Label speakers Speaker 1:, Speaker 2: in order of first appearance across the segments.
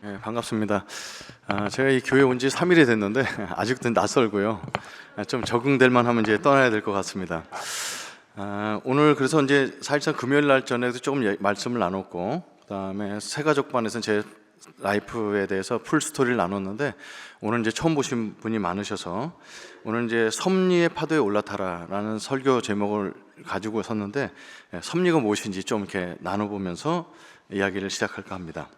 Speaker 1: 네, 반갑습니다. 제가 이 교회 온 지 3일이 됐는데 아직도 낯설고요. 좀 적응될 만하면 이제 떠나야 될 것 같습니다. 오늘 그래서 이제 사실상 금요일 날 전에도 조금 말씀을 나눴고, 그다음에 새가족반에서는 제 라이프에 대해서 풀 스토리를 나눴는데, 오늘 이제 처음 보신 분이 많으셔서 오늘 이제 섭리의 파도에 올라타라라는 설교 제목을 가지고 섰는데, 섭리가 무엇인지 좀 이렇게 나눠보면서 이야기를 시작할까 합니다.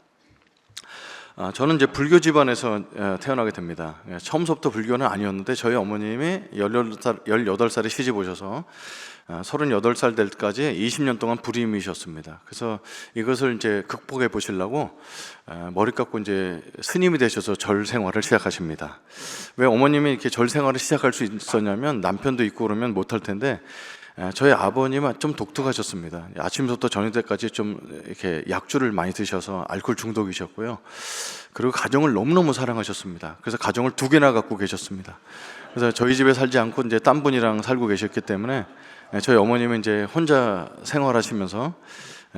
Speaker 1: 저는 이제 불교 집안에서 태어나게 됩니다. 처음부터 불교는 아니었는데 저희 어머님이 18살에 시집 오셔서 38살 될 때까지 20년 동안 불임이셨습니다. 그래서 이것을 이제 극복해 보시려고 머리 깎고 이제 스님이 되셔서 절 생활을 시작하십니다. 왜 어머님이 이렇게 절 생활을 시작할 수 있었냐면, 남편도 있고 그러면 못할 텐데 저희 아버님은 좀 독특하셨습니다. 아침부터 저녁 때까지 좀 이렇게 약주를 많이 드셔서 알코올 중독이셨고요. 그리고 가정을 너무너무 사랑하셨습니다. 그래서 가정을 2개나 갖고 계셨습니다. 그래서 저희 집에 살지 않고 이제 딴 분이랑 살고 계셨기 때문에 저희 어머님은 이제 혼자 생활하시면서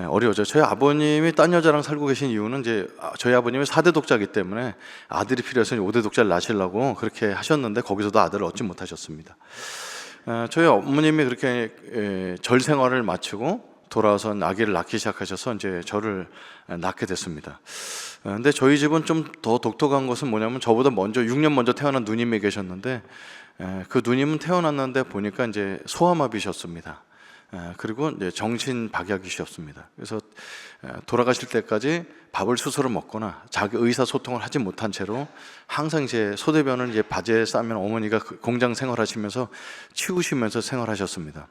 Speaker 1: 어려워져. 저희 아버님이 딴 여자랑 살고 계신 이유는 이제 저희 아버님이 4대 독자이기 때문에 아들이 필요해서 5대 독자를 낳으시려고 그렇게 하셨는데, 거기서도 아들을 얻지 못하셨습니다. 저희 어머님이 그렇게 절 생활을 마치고 돌아와서 아기를 낳기 시작하셔서 이제 저를 낳게 됐습니다. 근데 저희 집은 좀 더 독특한 것은 뭐냐면, 저보다 먼저 6년 먼저 태어난 누님이 계셨는데, 그 누님은 태어났는데 보니까 이제 소아마비셨습니다. 그리고 이제 정신박약이셨습니다. 그래서 돌아가실 때까지 밥을 스스로 먹거나 자기 의사소통을 하지 못한 채로 항상 이제 소대변을 이제 바지에 싸면 어머니가 공장 생활하시면서 치우시면서 생활하셨습니다.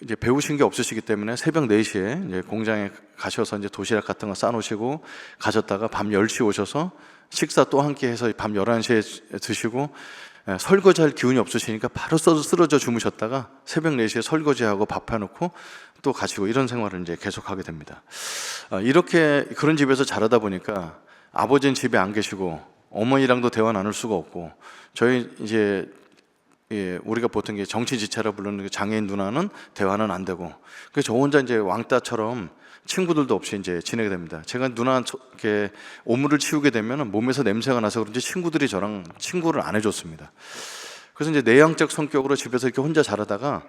Speaker 1: 이제 배우신 게 없으시기 때문에 새벽 4시에 이제 공장에 가셔서 이제 도시락 같은 거 싸놓으시고 가셨다가 밤 10시 오셔서 식사 또 함께 해서 밤 11시에 드시고, 설거지할 기운이 없으시니까 바로 쓰러져 주무셨다가 새벽 4시에 설거지하고 밥 해놓고 또 가시고, 이런 생활을 이제 계속하게 됩니다. 이렇게 그런 집에서 자라다 보니까 아버지는 집에 안 계시고 어머니랑도 대화 나눌 수가 없고, 저희 이제 우리가 보통 정치지체라 부르는 그 장애인 누나는 대화는 안 되고, 그래서 저 혼자 이제 왕따처럼 친구들도 없이 이제 지내게 됩니다. 제가 누나한테 오물을 치우게 되면 몸에서 냄새가 나서 그런지 친구들이 저랑 친구를 안 해줬습니다. 그래서 이제 내향적 성격으로 집에서 이렇게 혼자 자라다가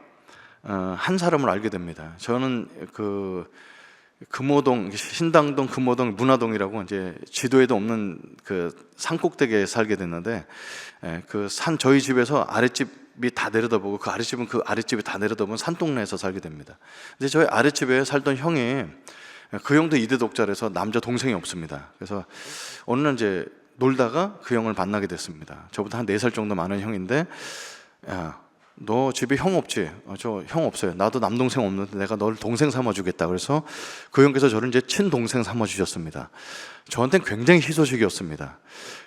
Speaker 1: 한 사람을 알게 됩니다. 저는 금호동, 신당동, 금호동, 문화동이라고 이제 지도에도 없는 그 산꼭대기에 살게 됐는데, 그 산 저희 집에서 아랫집이 다 내려다보고 그 아랫집은 그 아랫집이 다 내려다보면 산동네에서 살게 됩니다. 근데 저희 아랫집에 살던 형이, 그 형도 2대 독자라서 남자 동생이 없습니다. 그래서 어느 날 이제 놀다가 그 형을 만나게 됐습니다. 저보다 한 4살 정도 많은 형인데, 야, 너 집에 형 없지? 저 형 없어요. 나도 남동생 없는데 내가 널 동생 삼아주겠다. 그래서 그 형께서 저를 이제 친동생 삼아주셨습니다. 저한테는 굉장히 희소식이었습니다.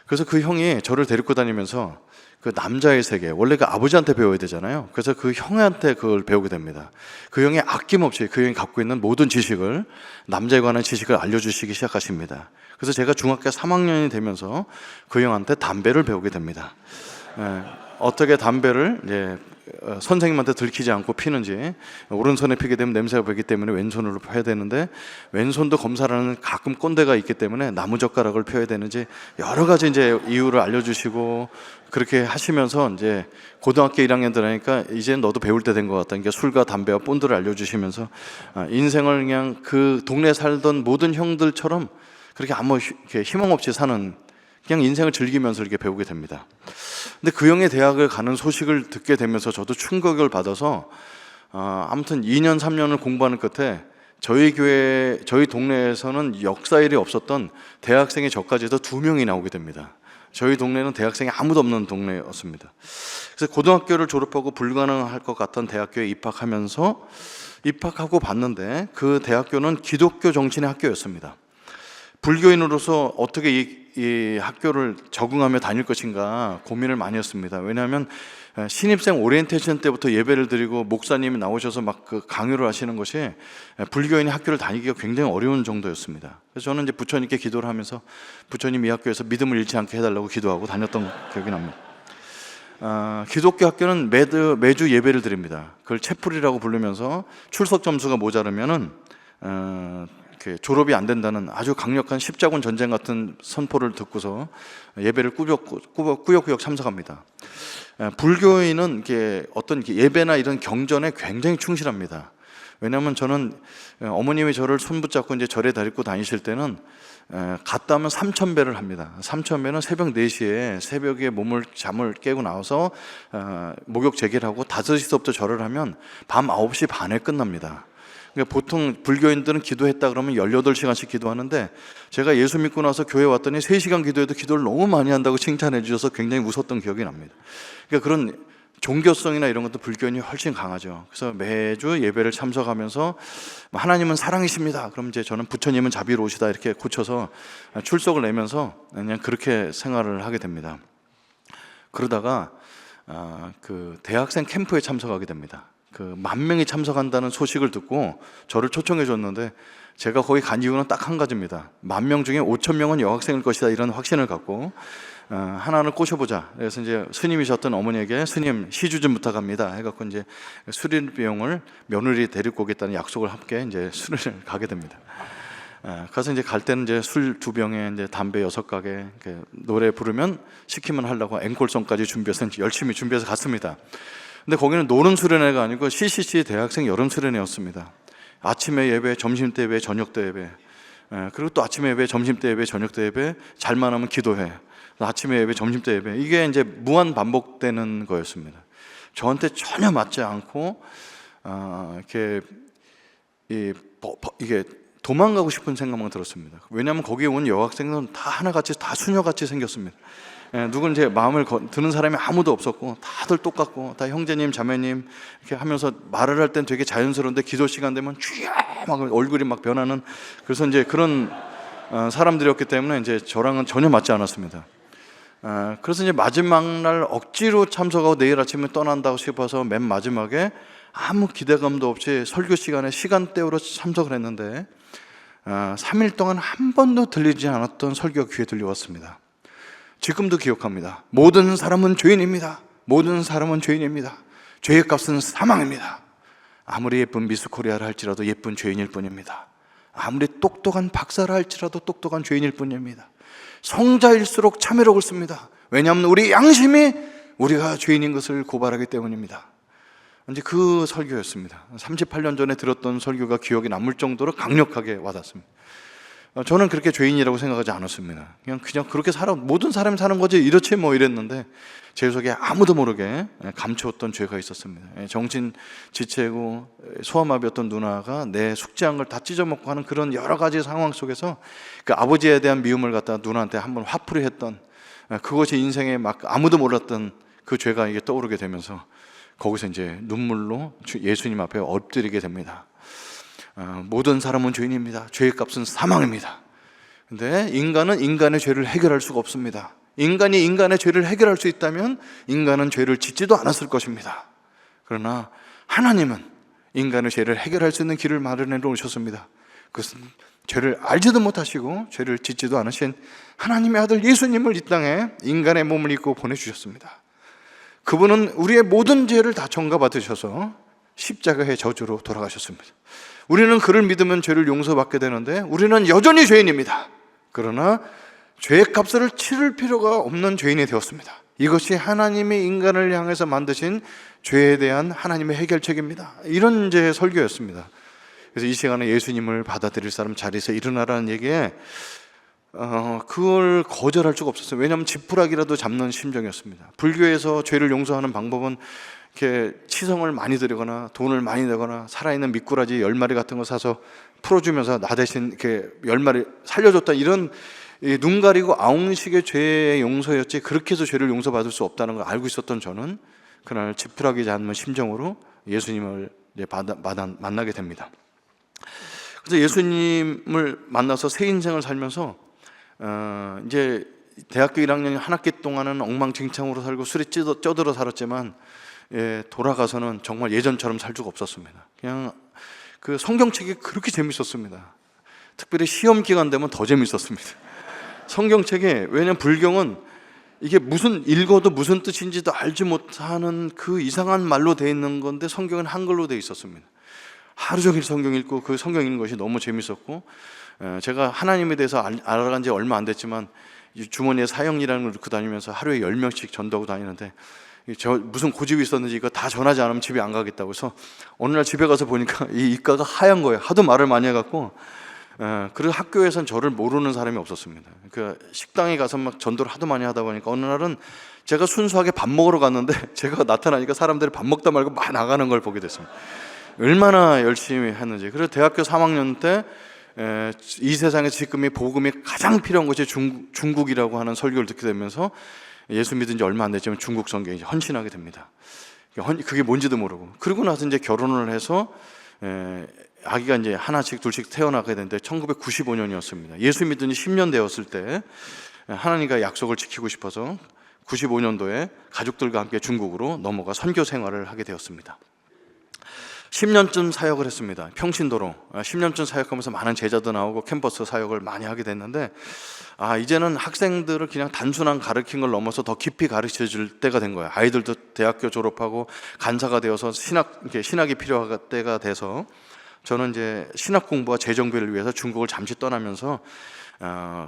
Speaker 1: 그래서 그 형이 저를 데리고 다니면서 그 남자의 세계, 원래 그 아버지한테 배워야 되잖아요. 그래서 그 형한테 그걸 배우게 됩니다. 그 형이 아낌없이 그 형이 갖고 있는 모든 지식을, 남자에 관한 지식을 알려주시기 시작하십니다. 그래서 제가 중학교 3학년이 되면서 그 형한테 담배를 배우게 됩니다. 어떻게 담배를 이제 선생님한테 들키지 않고 피는지, 오른손에 피게 되면 냄새가 배기 때문에 왼손으로 펴야 되는데, 왼손도 검사를 하는 가끔 꼰대가 있기 때문에 나무젓가락을 펴야 되는지, 여러 가지 이제 이유를 알려주시고, 그렇게 하시면서 이제 고등학교 1학년 들어가니까 이제 너도 배울 때 된 것 같다. 그러니까 술과 담배와 본드를 알려주시면서 인생을 그냥 그 동네에 살던 모든 형들처럼 그렇게 아무 희망 없이 사는, 그냥 인생을 즐기면서 이렇게 배우게 됩니다. 근데 그 형의 대학을 가는 소식을 듣게 되면서 저도 충격을 받아서 아무튼 2년 3년을 공부하는 끝에 저희 교회, 저희 동네에서는 역사일이 없었던 대학생이 저까지도 2명이 나오게 됩니다. 저희 동네는 대학생이 아무도 없는 동네였습니다. 그래서 고등학교를 졸업하고 불가능할 것 같던 대학교에 입학하고 봤는데, 그 대학교는 기독교 정신의 학교였습니다. 불교인으로서 어떻게 이 학교를 적응하며 다닐 것인가 고민을 많이 했습니다. 왜냐하면 신입생 오리엔테이션 때부터 예배를 드리고 목사님이 나오셔서 막 그 강요를 하시는 것이 불교인이 학교를 다니기가 굉장히 어려운 정도였습니다. 그래서 저는 이제 부처님께 기도를 하면서 부처님 이 학교에서 믿음을 잃지 않게 해달라고 기도하고 다녔던 기억이 납니다. 기독교 학교는 매주 예배를 드립니다. 그걸 채플이라고 부르면서 출석 점수가 모자르면은 이렇게 졸업이 안 된다는 아주 강력한 십자군 전쟁 같은 선포를 듣고서 예배를 꾸역꾸역 참석합니다. 불교인은 이게 어떤 예배나 이런 경전에 굉장히 충실합니다. 왜냐하면 저는 어머님이 저를 손붙잡고 이제 절에 데리고 다니실 때는 갔다 오면 3,000배를 합니다. 3,000배는 새벽 4시에 새벽에 잠을 깨고 나와서 목욕 재개를 하고 5시부터 절을 하면 밤 9시 반에 끝납니다. 그러니까 보통 불교인들은 기도했다 그러면 18시간씩 기도하는데, 제가 예수 믿고 나서 교회 왔더니 3시간 기도해도 기도를 너무 많이 한다고 칭찬해 주셔서 굉장히 웃었던 기억이 납니다. 그러니까 그런 종교성이나 이런 것도 불교인이 훨씬 강하죠. 그래서 매주 예배를 참석하면서 하나님은 사랑이십니다, 그럼 이제 저는 부처님은 자비로우시다 이렇게 고쳐서 출석을 내면서 그냥 그렇게 생활을 하게 됩니다. 그러다가 그 대학생 캠프에 참석하게 됩니다. 그 10,000명이 참석한다는 소식을 듣고 저를 초청해 줬는데, 제가 거기 간 이유는 딱 한 가지입니다. 10,000명 중에 5,000명은 여학생일 것이다 이런 확신을 갖고 하나를 꼬셔보자. 그래서 이제 스님이셨던 어머니에게 스님 시주 좀 부탁합니다 해갖고 이제 수련 비용을 며느리 데리고 오겠다는 약속을 함께 이제 수련을 가게 됩니다. 그래서 이제 갈 때는 이제 술 2병에 이제 담배 6가게, 노래 부르면 시키면 하려고 앵콜송까지 준비해서 열심히 준비해서 갔습니다. 근데 거기는 노름 수련회가 아니고 CCC 대학생 여름 수련회였습니다. 아침에 예배, 점심 때 예배, 저녁 때 예배, 그리고 또 아침에 예배, 점심 때 예배, 저녁 때 예배, 잘만 하면 기도회, 아침에 예배, 점심 때 예배, 이게 이제 무한 반복되는 거였습니다. 저한테 전혀 맞지 않고 이게 도망가고 싶은 생각만 들었습니다. 왜냐하면 거기에 온 여학생들은 다 하나같이 다 수녀같이 생겼습니다. 누군 제 마음을 드는 사람이 아무도 없었고 다들 똑같고 다 형제님 자매님 이렇게 하면서 말을 할 땐 되게 자연스러운데 기도 시간 되면 쥐야 막 얼굴이 막 변하는, 그래서 이제 그런 사람들이었기 때문에 이제 저랑은 전혀 맞지 않았습니다. 그래서 이제 마지막 날 억지로 참석하고 내일 아침에 떠난다고 싶어서 맨 마지막에 아무 기대감도 없이 설교 시간에 시간대로 참석을 했는데 3일 동안 한 번도 들리지 않았던 설교가 귀에 들려왔습니다. 지금도 기억합니다. 모든 사람은 죄인입니다. 모든 사람은 죄인입니다. 죄의 값은 사망입니다. 아무리 예쁜 미스 코리아를 할지라도 예쁜 죄인일 뿐입니다. 아무리 똑똑한 박사를 할지라도 똑똑한 죄인일 뿐입니다. 성자일수록 참회를 옳습니다. 왜냐하면 우리 양심이 우리가 죄인인 것을 고발하기 때문입니다. 이제 그 설교였습니다. 38년 전에 들었던 설교가 기억에 남을 정도로 강력하게 와닿습니다. 저는 그렇게 죄인이라고 생각하지 않았습니다. 그냥 그렇게 모든 사람이 사는 거지 이렇지 뭐 이랬는데, 제 속에 아무도 모르게 감추었던 죄가 있었습니다. 정신 지체고 소아마비였던 누나가 내 숙제한 걸 다 찢어먹고 하는 그런 여러 가지 상황 속에서 그 아버지에 대한 미움을 갖다 누나한테 한번 화풀이 했던, 그것이 인생에 막 아무도 몰랐던 그 죄가 이게 떠오르게 되면서 거기서 이제 눈물로 예수님 앞에 엎드리게 됩니다. 모든 사람은 죄인입니다. 죄의 값은 사망입니다. 근데 인간은 인간의 죄를 해결할 수가 없습니다. 인간이 인간의 죄를 해결할 수 있다면 인간은 죄를 짓지도 않았을 것입니다. 그러나 하나님은 인간의 죄를 해결할 수 있는 길을 마련해 놓으셨습니다. 그것은 죄를 알지도 못하시고 죄를 짓지도 않으신 하나님의 아들 예수님을 이 땅에 인간의 몸을 입고 보내주셨습니다. 그분은 우리의 모든 죄를 다 전가받으셔서 십자가의 저주로 돌아가셨습니다. 우리는 그를 믿으면 죄를 용서받게 되는데 우리는 여전히 죄인입니다. 그러나 죄의 값을 치를 필요가 없는 죄인이 되었습니다. 이것이 하나님이 인간을 향해서 만드신 죄에 대한 하나님의 해결책입니다. 이런 제 설교였습니다. 그래서 이 시간에 예수님을 받아들일 사람 자리에서 일어나라는 얘기에 그걸 거절할 수가 없었어요. 왜냐하면 지푸라기라도 잡는 심정이었습니다. 불교에서 죄를 용서하는 방법은 이렇게 치성을 많이 들이거나 돈을 많이 내거나 살아있는 미꾸라지 10마리 같은 거 사서 풀어주면서 나 대신 이렇게 10마리 살려줬다, 이런 눈 가리고 아웅식의 죄의 용서였지, 그렇게 해서 죄를 용서받을 수 없다는 걸 알고 있었던 저는 그날 지푸라기 잡는 심정으로 예수님을 이제 만나게 됩니다. 그래서 예수님을 만나서 새 인생을 살면서 이제 대학교 1학년 한 학기 동안은 엉망진창으로 살고 술에 쪄들어 살았지만 돌아가서는 정말 예전처럼 살 수가 없었습니다. 그냥 그 성경책이 그렇게 재밌었습니다. 특별히 시험 기간 되면 더 재밌었습니다. 성경책에, 왜냐면 불경은 이게 무슨 읽어도 무슨 뜻인지도 알지 못하는 그 이상한 말로 되어 있는 건데 성경은 한글로 되어 있었습니다. 하루 종일 성경 읽고 그 성경 읽는 것이 너무 재밌었고, 제가 하나님에 대해서 알아간 지 얼마 안 됐지만 주머니에 사형이라는 걸 넣고 다니면서 하루에 10명씩 전도하고 다니는데, 저 무슨 고집이 있었는지 이거 다 전하지 않으면 집에 안 가겠다고 해서 어느 날 집에 가서 보니까 이 입가가 하얀 거예요. 하도 말을 많이 해갖고. 그리고 학교에선 저를 모르는 사람이 없었습니다. 그 식당에 가서 막 전도를 하도 많이 하다 보니까 어느 날은 제가 순수하게 밥 먹으러 갔는데 제가 나타나니까 사람들이 밥 먹다 말고 막 나가는 걸 보게 됐습니다. 얼마나 열심히 했는지. 그래서 대학교 3학년 때 이 세상에서 지금 이 복음이 가장 필요한 것이 중국이라고 하는 설교를 듣게 되면서 예수 믿은 지 얼마 안 됐지만 중국 선교에 이제 헌신하게 됩니다. 그게 뭔지도 모르고. 그러고 나서 이제 결혼을 해서 아기가 이제 하나씩 둘씩 태어나게 되는데 1995년이었습니다. 예수 믿은 지 10년 되었을 때 하나님과 약속을 지키고 싶어서 95년도에 가족들과 함께 중국으로 넘어가 선교 생활을 하게 되었습니다. 10년쯤 사역을 했습니다. 평신도로 10년쯤 사역하면서 많은 제자도 나오고 캠퍼스 사역을 많이 하게 됐는데, 이제는 학생들을 그냥 단순한 가르친 걸 넘어서 더 깊이 가르쳐 줄 때가 된 거예요. 아이들도 대학교 졸업하고 간사가 되어서 신학이 필요할 때가 돼서 저는 이제 신학 공부와 재정비를 위해서 중국을 잠시 떠나면서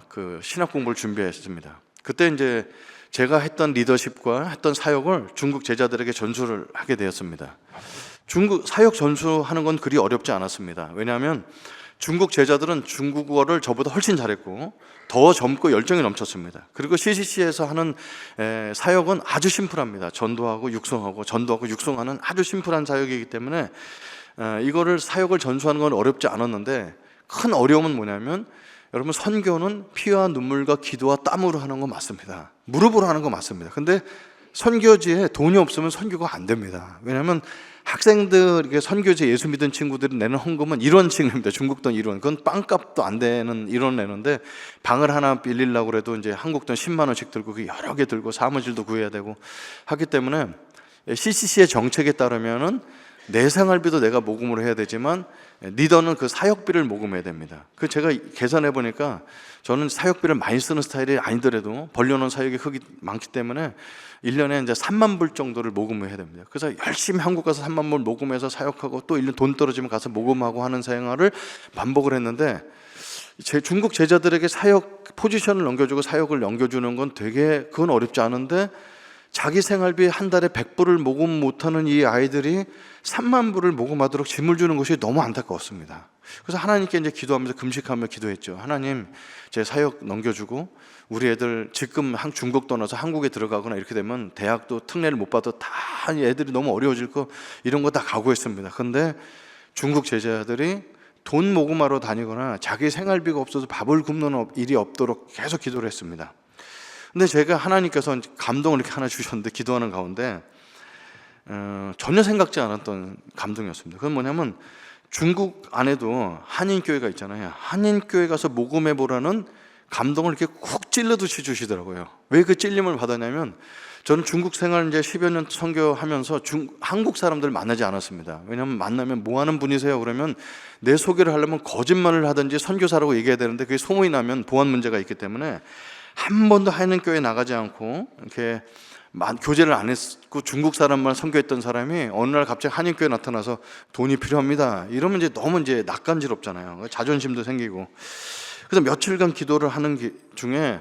Speaker 1: 그 신학 공부를 준비했습니다. 그때 이제 제가 했던 리더십과 했던 사역을 중국 제자들에게 전수를 하게 되었습니다. 중국 사역 전수하는 건 그리 어렵지 않았습니다. 왜냐하면 중국 제자들은 중국어를 저보다 훨씬 잘했고 더 젊고 열정이 넘쳤습니다. 그리고 CCC에서 하는 사역은 아주 심플합니다. 전도하고 육성하는 아주 심플한 사역이기 때문에 이거를 사역을 전수하는 건 어렵지 않았는데, 큰 어려움은 뭐냐면, 여러분, 선교는 피와 눈물과 기도와 땀으로 하는 거 맞습니다. 무릎으로 하는 거 맞습니다. 근데 선교지에 돈이 없으면 선교가 안 됩니다. 왜냐하면 학생들에게 선교지 예수 믿은 친구들이 내는 헌금은 1원씩입니다. 중국 돈 1원. 그건 빵값도 안 되는 1원 내는데, 방을 하나 빌리려고 해도 이제 한국 돈 10만 원씩 들고 그 여러 개 들고 사무실도 구해야 되고 하기 때문에 CCC의 정책에 따르면은 내 생활비도 내가 모금을 해야 되지만 리더는 그 사역비를 모금해야 됩니다. 그 제가 계산해 보니까 저는 사역비를 많이 쓰는 스타일이 아니더라도 벌려놓은 사역이 흙이 많기 때문에 1년에 이제 3만 불 정도를 모금해야 됩니다. 그래서 열심히 한국 가서 3만 불 모금해서 사역하고 또 1년 돈 떨어지면 가서 모금하고 하는 생활을 반복을 했는데, 제 중국 제자들에게 사역 포지션을 넘겨주고 사역을 넘겨주는 건 되게 그건 어렵지 않은데, 자기 생활비 한 달에 100불을 모금 못하는 이 아이들이 3만 불을 모금하도록 짐을 주는 것이 너무 안타까웠습니다. 그래서 하나님께 이제 기도하면서 금식하며 기도했죠. 하나님, 제 사역 넘겨주고 우리 애들 지금 중국 떠나서 한국에 들어가거나 이렇게 되면 대학도 특례를 못 받아 다 애들이 너무 어려워질 거, 이런 거 다 각오했습니다. 근데 중국 제자들이 돈 모금하러 다니거나 자기 생활비가 없어서 밥을 굶는 일이 없도록 계속 기도를 했습니다. 근데 제가 하나님께서 감동을 이렇게 하나 주셨는데, 기도하는 가운데 전혀 생각지 않았던 감동이었습니다. 그건 뭐냐면, 중국 안에도 한인교회가 있잖아요. 한인교회 가서 모금해 보라는 감동을 이렇게 쿡 찔러듯이 주시더라고요. 왜 그 찔림을 받았냐면, 저는 중국 생활 이제 10여 년 선교하면서 한국 사람들 만나지 않았습니다. 왜냐하면 만나면 뭐 하는 분이세요? 그러면 내 소개를 하려면 거짓말을 하든지 선교사라고 얘기해야 되는데, 그게 소문이 나면 보안 문제가 있기 때문에 한 번도 한인교회 나가지 않고 이렇게 교제를 안 했고 중국 사람만 선교했던 사람이 어느 날 갑자기 한인교회 나타나서 돈이 필요합니다 이러면 이제 너무 이제 낯간지럽잖아요. 자존심도 생기고. 그래서 며칠간 기도를 하는 중에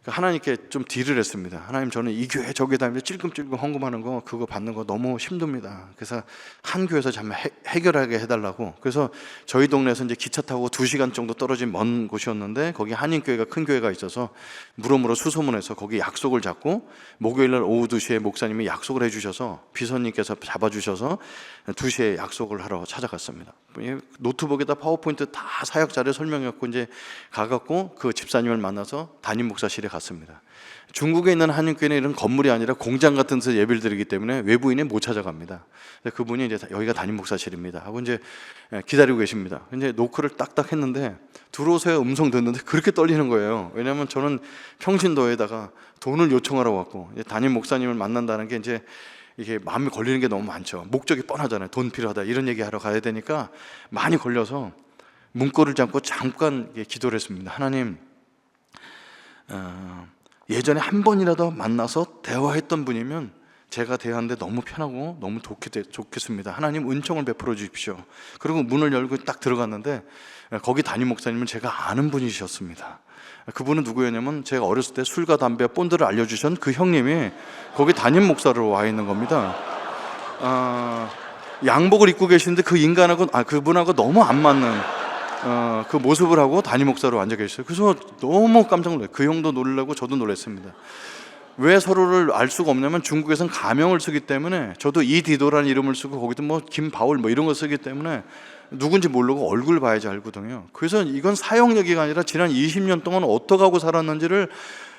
Speaker 1: 하나님께 좀 딜을 했습니다. 하나님, 저는 이 교회 저 교회 다니면서 찔끔찔끔 헌금하는 거 그거 받는 거 너무 힘듭니다. 그래서 한 교회에서 잠깐 해결하게 해달라고. 그래서 저희 동네에서 이제 기차 타고 2시간 정도 떨어진 먼 곳이었는데, 거기 한인교회가 큰 교회가 있어서 물어물어 수소문해서 거기 약속을 잡고, 목요일날 오후 2시에 목사님이 약속을 해주셔서 비서님께서 잡아주셔서 2시에 약속을 하러 찾아갔습니다. 노트북에다 파워포인트 다 사역 자료 설명해갖고 이제 가갖고 그 집사님을 만나서 담임 목사실에 갔습니다. 중국에 있는 한인교회는 이런 건물이 아니라 공장 같은 데서 예배를 드리기 때문에 외부인이 못 찾아갑니다. 그분이 이제 여기가 담임 목사실입니다 하고 이제 기다리고 계십니다. 이제 노크를 딱딱 했는데, 들어오세요 음성 듣는데 그렇게 떨리는 거예요. 왜냐하면 저는 평신도에다가 돈을 요청하러 왔고, 담임 목사님을 만난다는 게 이제 이게 마음에 걸리는 게 너무 많죠. 목적이 뻔하잖아요. 돈 필요하다 이런 얘기 하러 가야 되니까 많이 걸려서 문고를 잡고 잠깐 기도를 했습니다. 하나님, 예전에 한 번이라도 만나서 대화했던 분이면 제가 대하는데 너무 편하고 너무 좋겠습니다. 하나님 은총을 베풀어 주십시오. 그리고 문을 열고 딱 들어갔는데 거기 담임 목사님은 제가 아는 분이셨습니다. 그분은 누구였냐면 제가 어렸을 때 술과 담배, 본드를 알려주신 그 형님이 거기 담임 목사로 와 있는 겁니다. 양복을 입고 계시는데 그 인간하고 그분하고 너무 안 맞는 그 모습을 하고 담임 목사로 앉아 계셨어요. 그래서 너무 깜짝 놀랐어요. 그 형도 놀라고 저도 놀랐습니다. 왜 서로를 알 수가 없냐면 중국에서는 가명을 쓰기 때문에 저도 이디도라는 이름을 쓰고 거기도 뭐 김바울 뭐 이런 거 쓰기 때문에 누군지 모르고 얼굴 봐야지 알거든요. 그래서 이건 사형얘기가 아니라 지난 20년 동안 어떻게 하고 살았는지를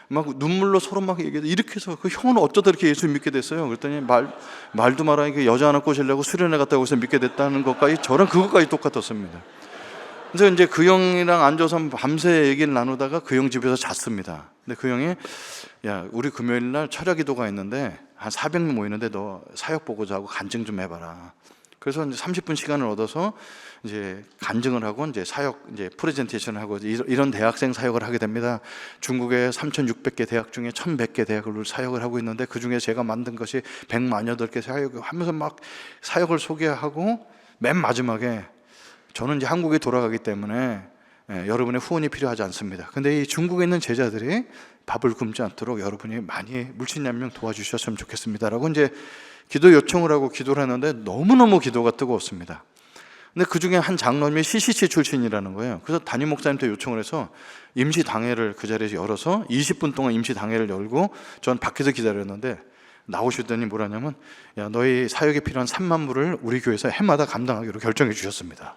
Speaker 1: 막 눈물로 서로 막 얘기해서 이렇게 해서 그 형은 어쩌다 이렇게 예수 믿게 됐어요. 그랬더니 말도 마라, 이게 여자 하나 꼬시려고 수련회 갔다 오서 믿게 됐다는 것까지 저랑 그것까지 똑같았습니다. 그래서 이제 그 형이랑 앉아서 밤새 얘기를 나누다가 그 형 집에서 잤습니다. 근데 그 형이 야, 우리 금요일 날 철야 기도가 있는데 한 400명 모이는데 너 사역 보고자 하고 간증 좀 해봐라. 그래서 이제 30분 시간을 얻어서 이제 간증을 하고 이제 사역 이제 프레젠테이션을 하고 이런 대학생 사역을 하게 됩니다. 중국의 3,600개 대학 중에 1,100개 대학을 사역을 하고 있는데 그 중에 제가 만든 것이 108개 사역을 하면서 막 사역을 소개하고 맨 마지막에 저는 이제 한국에 돌아가기 때문에 여러분의 후원이 필요하지 않습니다. 근데 이 중국에 있는 제자들이 밥을 굶지 않도록 여러분이 많이 물친양명 도와주셨으면 좋겠습니다라고 이제 기도 요청을 하고 기도를 했는데 너무너무 기도가 뜨거웠습니다. 근데 그 중에 한 장로님이 CCC 출신이라는 거예요. 그래서 담임 목사님한테 요청을 해서 임시 당회를 그 자리에서 열어서 20분 동안 임시 당회를 열고 전 밖에서 기다렸는데 나오시더니 뭐라냐면 야, 너희 사역에 필요한 3만 불을 우리 교회에서 해마다 감당하기로 결정해 주셨습니다.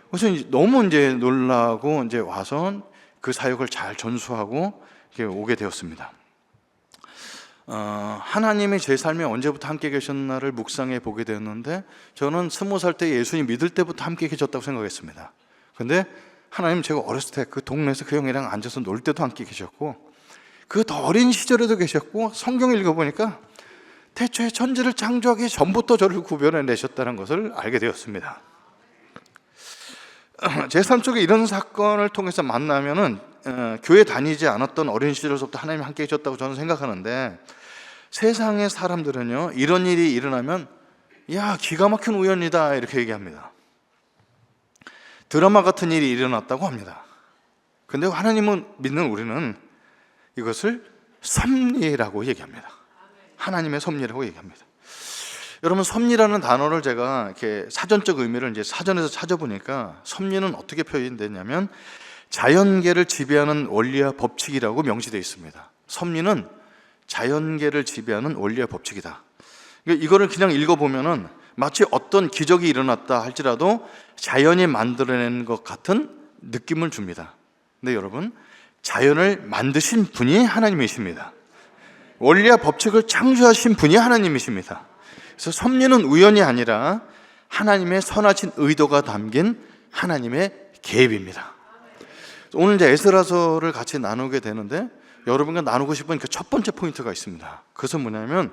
Speaker 1: 그래서 너무 이제 놀라고 이제 와서 그 사역을 잘 전수하고 이렇게 오게 되었습니다. 하나님이 제 삶에 언제부터 함께 계셨나를 묵상해 보게 되었는데 저는 20살 때 예수님 믿을 때부터 함께 계셨다고 생각했습니다. 근데 하나님 제가 어렸을 때 그 동네에서 그 형이랑 앉아서 놀 때도 함께 계셨고 그 더 어린 시절에도 계셨고 성경 읽어보니까 태초에 천지를 창조하기 전부터 저를 구별해 내셨다는 것을 알게 되었습니다. 제 삶 속에 이런 사건을 통해서 만나면은 교회 다니지 않았던 어린 시절에서부터 하나님이 함께 계셨다고 저는 생각하는데 세상의 사람들은요 이런 일이 일어나면 야 기가 막힌 우연이다 이렇게 얘기합니다. 드라마 같은 일이 일어났다고 합니다. 근데 하나님은 믿는 우리는 이것을 섭리라고 얘기합니다. 하나님의 섭리라고 얘기합니다. 여러분 섭리라는 단어를 제가 이렇게 사전적 의미를 이제 사전에서 찾아보니까 섭리는 어떻게 표현되냐면 자연계를 지배하는 원리와 법칙이라고 명시되어 있습니다. 섭리는 자연계를 지배하는 원리와 법칙이다. 이거를 그냥 읽어보면은 마치 어떤 기적이 일어났다 할지라도 자연이 만들어낸 것 같은 느낌을 줍니다. 근데 여러분 자연을 만드신 분이 하나님이십니다. 원리와 법칙을 창조하신 분이 하나님이십니다. 그래서 섭리는 우연이 아니라 하나님의 선하신 의도가 담긴 하나님의 계획입니다. 오늘 이제 에스라서를 같이 나누게 되는데 여러분과 나누고 싶은 그 첫 번째 포인트가 있습니다. 그것은 뭐냐면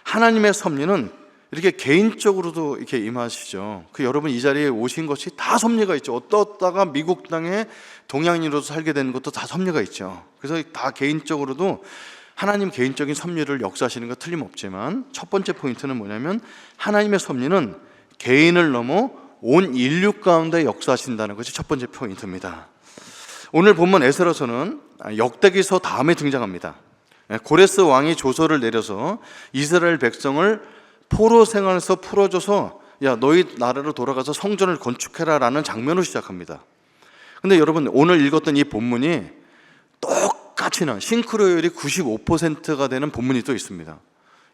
Speaker 1: 하나님의 섭리는 이렇게 개인적으로도 이렇게 임하시죠. 그 여러분 이 자리에 오신 것이 다 섭리가 있죠. 어떻다가 미국 땅에 동양인으로서 살게 되는 것도 다 섭리가 있죠. 그래서 다 개인적으로도 하나님 개인적인 섭리를 역사하시는 거 틀림없지만 첫 번째 포인트는 뭐냐면 하나님의 섭리는 개인을 넘어 온 인류 가운데 역사하신다는 것이 첫 번째 포인트입니다. 오늘 본문 에스라서는 역대기서 다음에 등장합니다. 고레스 왕이 조서를 내려서 이스라엘 백성을 포로 생활에서 풀어줘서 야 너희 나라로 돌아가서 성전을 건축해라 라는 장면으로 시작합니다. 근데 여러분 오늘 읽었던 이 본문이 똑같이는 싱크로율이 95%가 되는 본문이 또 있습니다.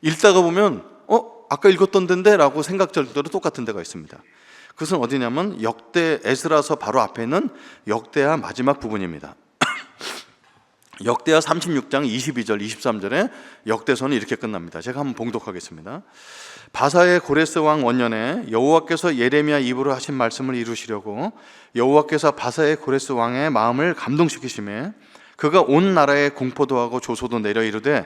Speaker 1: 읽다가 보면 아까 읽었던 데인데 라고 생각 정도로 똑같은 데가 있습니다. 그것은 어디냐면 역대 에스라서 바로 앞에 있는 역대하 마지막 부분입니다. 역대하 36장 22절 23절에 역대서는 이렇게 끝납니다. 제가 한번 봉독하겠습니다. 바사의 고레스 왕 원년에 여호와께서 예레미야 입으로 하신 말씀을 이루시려고 여호와께서 바사의 고레스 왕의 마음을 감동시키심에 그가 온 나라에 공포도 하고 조소도 내려 이르되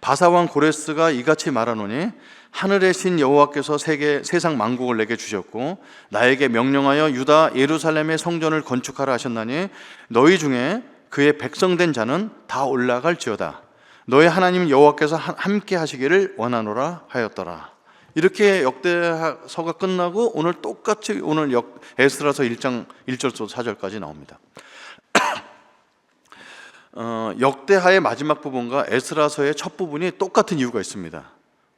Speaker 1: 바사 왕 고레스가 이같이 말하노니 하늘의 신 여호와께서 세상 만국을 내게 주셨고 나에게 명령하여 유다 예루살렘의 성전을 건축하라 하셨나니 너희 중에 그의 백성된 자는 다 올라갈지어다. 너의 하나님 여호와께서 함께 하시기를 원하노라 하였더라. 이렇게 역대서가 끝나고 오늘 똑같이 오늘 에스라서 1장 1절부터 4절까지 나옵니다. 역대하의 마지막 부분과 에스라서의 첫 부분이 똑같은 이유가 있습니다.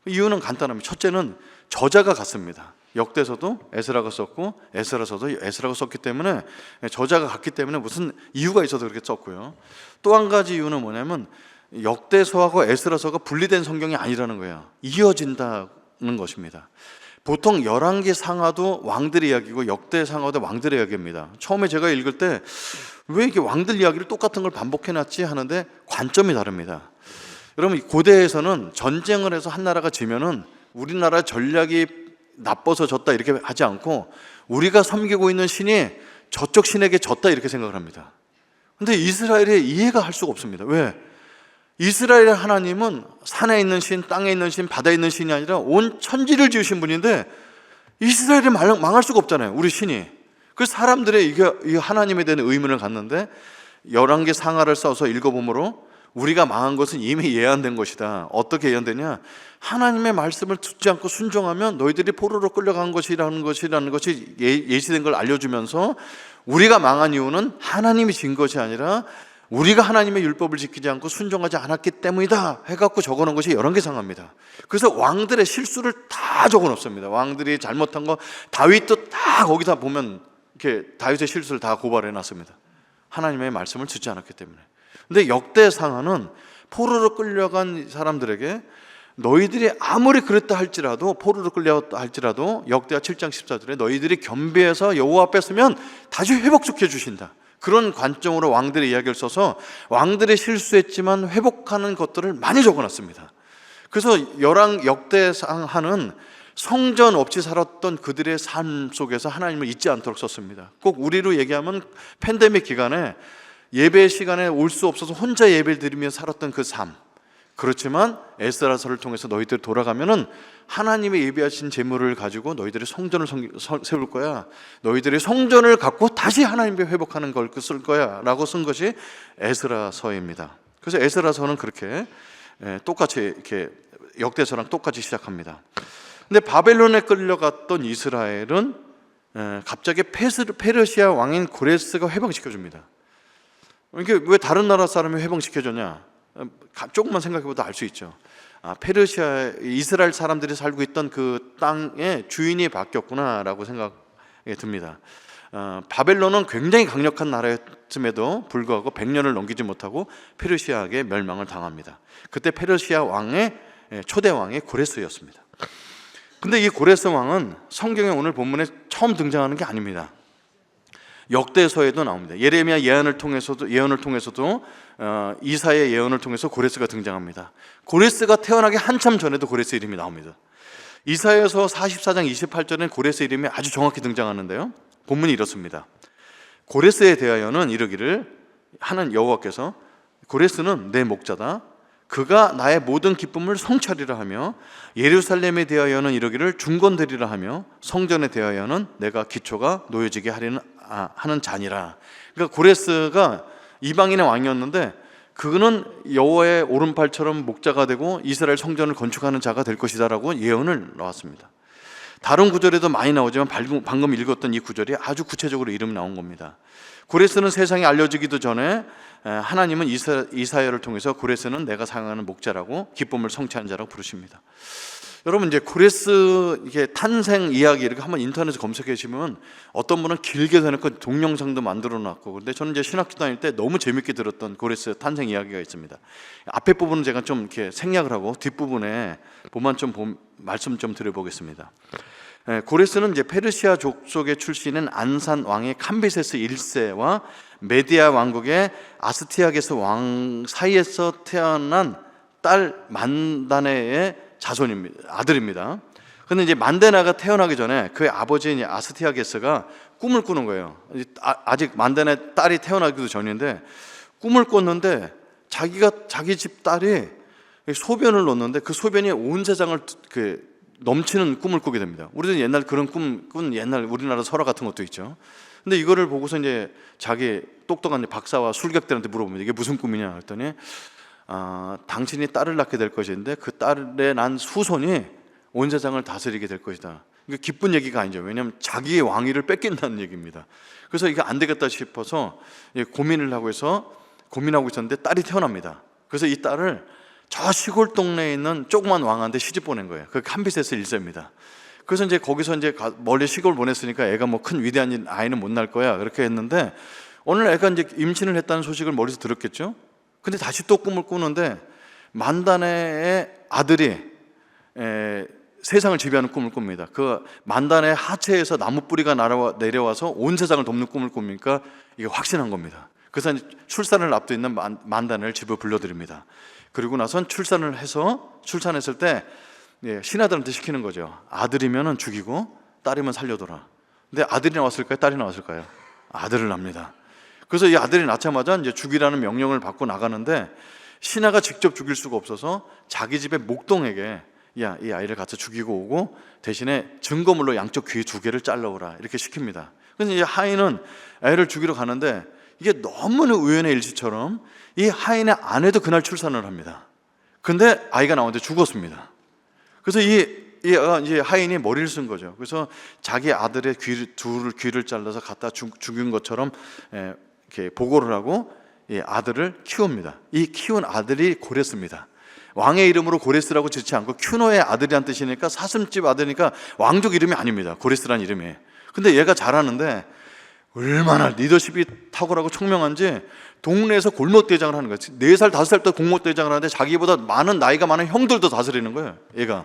Speaker 1: 이유는 간단합니다. 첫째는 저자가 같습니다. 역대서도 에스라가 썼고 에스라서도 에스라가 썼기 때문에 저자가 같기 때문에 무슨 이유가 있어서 그렇게 썼고요. 또 한 가지 이유는 뭐냐면 역대서하고 에스라서가 분리된 성경이 아니라는 거예요. 이어진다는 것입니다. 보통 열왕기 상하도 왕들의 이야기고 역대 상하도 왕들의 이야기입니다. 처음에 제가 읽을 때 왜 이렇게 왕들 이야기를 똑같은 걸 반복해놨지 하는데 관점이 다릅니다. 여러분, 고대에서는 전쟁을 해서 한 나라가 지면은 우리나라 전략이 나빠서 졌다 이렇게 하지 않고 우리가 섬기고 있는 신이 저쪽 신에게 졌다 이렇게 생각을 합니다. 근데 이스라엘이 이해가 할 수가 없습니다. 왜? 이스라엘의 하나님은 산에 있는 신, 땅에 있는 신, 바다에 있는 신이 아니라 온 천지를 지으신 분인데 이스라엘이 망할 수가 없잖아요, 우리 신이. 그래서 사람들의 이 하나님에 대한 의문을 갖는데 열왕기 상하를 써서 읽어보므로 우리가 망한 것은 이미 예언된 것이다. 어떻게 예언되냐? 하나님의 말씀을 듣지 않고 순종하면 너희들이 포로로 끌려간 것이라는 것이 예시된 걸 알려주면서 우리가 망한 이유는 하나님이 진 것이 아니라 우리가 하나님의 율법을 지키지 않고 순종하지 않았기 때문이다 해갖고 적어놓은 것이 열왕기 상하입니다. 그래서 왕들의 실수를 다 적어놓습니다. 왕들이 잘못한 거 다윗도 다 거기다 보면 이렇게 다윗의 실수를 다 고발해놨습니다. 하나님의 말씀을 듣지 않았기 때문에. 근데 역대 상하는 포로로 끌려간 사람들에게 너희들이 아무리 그랬다 할지라도 포로로 끌려갔다 할지라도 역대하 7장 14절에 너희들이 겸비해서 여호와 앞에 서면 다시 회복시켜 주신다. 그런 관점으로 왕들의 이야기를 써서 왕들이 실수했지만 회복하는 것들을 많이 적어놨습니다. 그래서 역대상하는 성전 없이 살았던 그들의 삶 속에서 하나님을 잊지 않도록 썼습니다. 꼭 우리로 얘기하면 팬데믹 기간에 예배 시간에 올 수 없어서 혼자 예배를 드리며 살았던 그 삶. 그렇지만 에스라서를 통해서 너희들 돌아가면은 하나님의 예비하신 재물을 가지고 너희들의 성전을 세울 거야. 너희들의 성전을 갖고 다시 하나님께 회복하는 걸 쓸 거야 라고 쓴 것이 에스라서입니다. 그래서 에스라서는 그렇게 똑같이 이렇게 역대서랑 똑같이 시작합니다. 근데 바벨론에 끌려갔던 이스라엘은 갑자기 페르시아 왕인 고레스가 회방시켜줍니다. 이게 왜 다른 나라 사람이 회방시켜줬냐? 조금만 생각해보다 알 수 있죠. 페르시아, 이스라엘 사람들이 살고 있던 그 땅의 주인이 바뀌었구나라고 생각이 듭니다. 바벨론은 굉장히 강력한 나라였음에도 불구하고 100년을 넘기지 못하고 페르시아에게 멸망을 당합니다. 그때 페르시아 왕의 초대 왕이 고레스였습니다. 근데 이 고레스 왕은 성경의 오늘 본문에 처음 등장하는 게 아닙니다. 역대서에도 나옵니다. 예레미야 예언을 통해서도 이사의 예언을 통해서 고레스가 등장합니다. 고레스가 태어나기 한참 전에도 고레스 이름이 나옵니다. 이사야서 44장 28절엔 고레스 이름이 아주 정확히 등장하는데요. 본문이 이렇습니다. 고레스에 대하여는 이르기를 하는 여호와께서 고레스는 내 목자다. 그가 나의 모든 기쁨을 성찰이라 하며 예루살렘에 대하여는 이르기를 중건되리라 하며 성전에 대하여는 내가 기초가 놓여지게 하는 자니라. 그러니까 고레스가 이방인의 왕이었는데 그는 여호와의 오른팔처럼 목자가 되고 이스라엘 성전을 건축하는 자가 될 것이다라고 예언을 놓았습니다. 다른 구절에도 많이 나오지만 방금 읽었던 이 구절이 아주 구체적으로 이름이 나온 겁니다. 고레스는 세상에 알려지기도 전에 하나님은 이사야를 통해서 고레스는 내가 사랑하는 목자라고 기쁨을 성취한 자라고 부르십니다. 여러분, 이제 고레스 이게 탄생 이야기 이렇게 한번 인터넷에 검색해 보시면 어떤 분은 길게 해놓고 동영상도 만들어 놨고, 근데 저는 이제 신학교 다닐 때 너무 재밌게 들었던 고레스 탄생 이야기가 있습니다. 앞에 부분은 제가 좀 이렇게 생략을 하고 뒷부분에 말씀 좀 드려보겠습니다. 고레스는 이제 페르시아 족속의 출신인 안산 왕의 캄비세스 1세와 메디아 왕국의 아스티아게스 왕 사이에서 태어난 딸 만다네의 아들입니다. 근데 이제 만데나가 태어나기 전에 그의 아버지인 아스티아게스가 꿈을 꾸는 거예요. 아직 만데나의 딸이 태어나기도 전인데 꿈을 꿨는데 자기 집 딸이 소변을 놓는데 그 소변이 온 세상을 넘치는 꿈을 꾸게 됩니다. 우리도 옛날 그런 꾼 옛날 우리나라 설화 같은 것도 있죠. 근데 이거를 보고서 이제 자기 똑똑한 박사와 술객들한테 물어봅니다. 이게 무슨 꿈이냐 했더니 당신이 딸을 낳게 될 것인데 그 딸의 난 후손이 온 세상을 다스리게 될 것이다. 이게 기쁜 얘기가 아니죠. 왜냐하면 자기의 왕위를 뺏긴다는 얘기입니다. 그래서 이게 안 되겠다 싶어서 고민하고 있었는데 딸이 태어납니다. 그래서 이 딸을 저 시골 동네에 있는 조그만 왕한테 시집 보낸 거예요. 그 캄비세스 1세입니다. 그래서 이제 거기서 이제 멀리 시골 보냈으니까 애가 뭐 큰 위대한 아이는 못 날 거야 그렇게 했는데, 오늘 애가 이제 임신을 했다는 소식을 머리에서 들었겠죠. 근데 다시 또 꿈을 꾸는데 만다네의 아들이 세상을 지배하는 꿈을 꿉니다. 그 만다네 하체에서 나무 뿌리가 내려와서 온 세상을 돕는 꿈을 꾸니까 이게 확신한 겁니다. 그래서 출산을 앞두고 있는 만다네를 집에 불러들입니다. 그리고 나선 출산했을 때 신하들한테 시키는 거죠. 아들이면 죽이고 딸이면 살려둬라. 근데 아들이 나왔을까요? 딸이 나왔을까요? 아들을 낳습니다. 그래서 이 아들이 낳자마자 이제 죽이라는 명령을 받고 나가는데, 신하가 직접 죽일 수가 없어서 자기 집의 목동에게 야, 이 아이를 갖다 죽이고 오고 대신에 증거물로 양쪽 귀 2개를 잘라오라 이렇게 시킵니다. 그래서 이제 하인은 애를 죽이러 가는데, 이게 너무나 우연의 일치처럼 이 하인의 아내도 그날 출산을 합니다. 근데 아이가 나오는데 죽었습니다. 그래서 이 이제 하인이 머리를 쓴 거죠. 그래서 자기 아들의 귀를 잘라서 갖다 죽인 것처럼 이렇게 보고를 하고 이 아들을 키웁니다. 이 키운 아들이 고레스입니다. 왕의 이름으로 고레스라고 짓지 않고 큐노의 아들이란 뜻이니까 사슴집 아들이니까 왕족 이름이 아닙니다. 고레스란 이름이. 근데 얘가 잘하는데 얼마나 리더십이 탁월하고 총명한지 동네에서 골목대장을 하는 거예요. 4살, 5살 때 골목대장을 하는데 자기보다 나이가 많은 형들도 다스리는 거예요. 얘가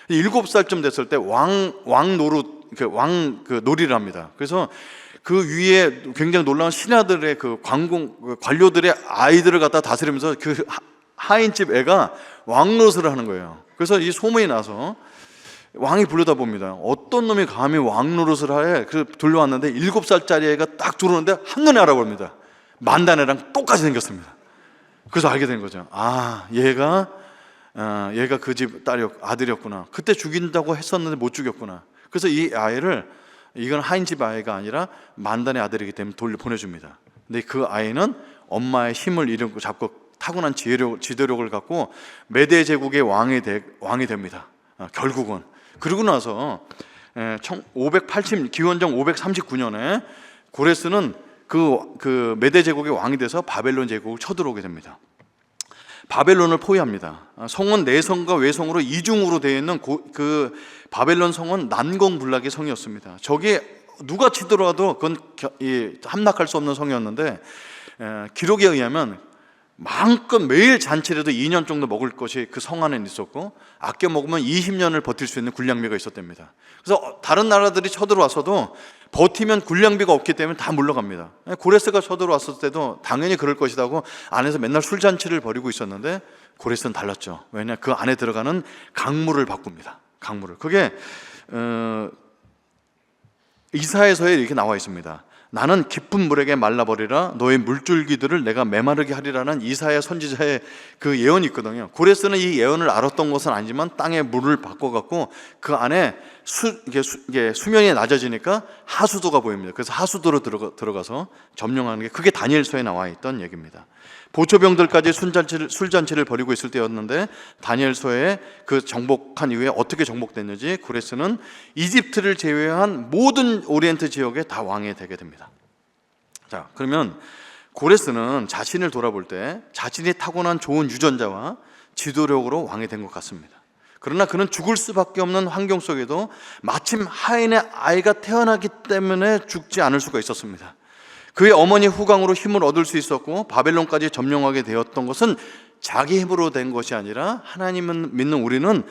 Speaker 1: 7살쯤 됐을 때 놀이를 합니다. 그래서 그 위에 굉장히 놀라운 신하들의 관료들의 아이들을 갖다 다스리면서 그 하인집 애가 왕노릇을 하는 거예요. 그래서 이 소문이 나서 왕이 불러다 봅니다. 어떤 놈이 감히 왕노릇을 해? 그래서 돌려왔는데 7살짜리 애가 딱 들어오는데 한눈에 알아봅니다. 만다네랑 똑같이 생겼습니다. 그래서 알게 된 거죠. 얘가 그 집 아들이었구나. 그때 죽인다고 했었는데 못 죽였구나. 그래서 이 아이를, 이건 하인집 아이가 아니라 만단의 아들이기 때문에 보내줍니다. 근데 그 아이는 엄마의 힘을 잡고 타고난 지도력을 갖고 메데 제국의 왕이 됩니다. 결국은. 그러고 나서 기원전 539년에 고레스는 그 메데 제국의 왕이 돼서 바벨론 제국을 쳐들어오게 됩니다. 바벨론을 포위합니다. 성은 내성과 외성으로 이중으로 되어 있는 그 바벨론 성은 난공불락의 성이었습니다. 저게 누가 치더라도 그건 함락할 수 없는 성이었는데, 기록에 의하면 마음껏 매일 잔치를 해도 2년 정도 먹을 것이 그 성 안에 있었고, 아껴 먹으면 20년을 버틸 수 있는 군량미가 있었답니다. 그래서 다른 나라들이 쳐들어와서도 버티면 군량비가 없기 때문에 다 물러갑니다. 고레스가 쳐들어왔을 때도 당연히 그럴 것이라고 안에서 맨날 술잔치를 벌이고 있었는데, 고레스는 달랐죠. 왜냐, 그 안에 들어가는 강물을 바꿉니다. 강물을. 그게 이사야서에 이렇게 나와 있습니다. 나는 깊은 물에게 말라버리라, 너의 물줄기들을 내가 메마르게 하리라는 이사야 선지자의 그 예언이 있거든요. 고레스는 이 예언을 알았던 것은 아니지만 땅에 물을 바꿔갖고 그 안에 수면이 낮아지니까 하수도가 보입니다. 그래서 하수도로 들어가서 점령하는 게, 그게 다니엘서에 나와 있던 얘기입니다. 보초병들까지 술잔치를 벌이고 있을 때였는데, 다니엘서에 그 정복한 이후에 어떻게 정복됐는지, 고레스는 이집트를 제외한 모든 오리엔트 지역에 다 왕이 되게 됩니다. 자, 그러면 고레스는 자신을 돌아볼 때 자신이 타고난 좋은 유전자와 지도력으로 왕이 된 것 같습니다. 그러나 그는 죽을 수밖에 없는 환경 속에도 마침 하인의 아이가 태어나기 때문에 죽지 않을 수가 있었습니다. 그의 어머니 후광으로 힘을 얻을 수 있었고, 바벨론까지 점령하게 되었던 것은 자기 힘으로 된 것이 아니라 하나님을 믿는 우리는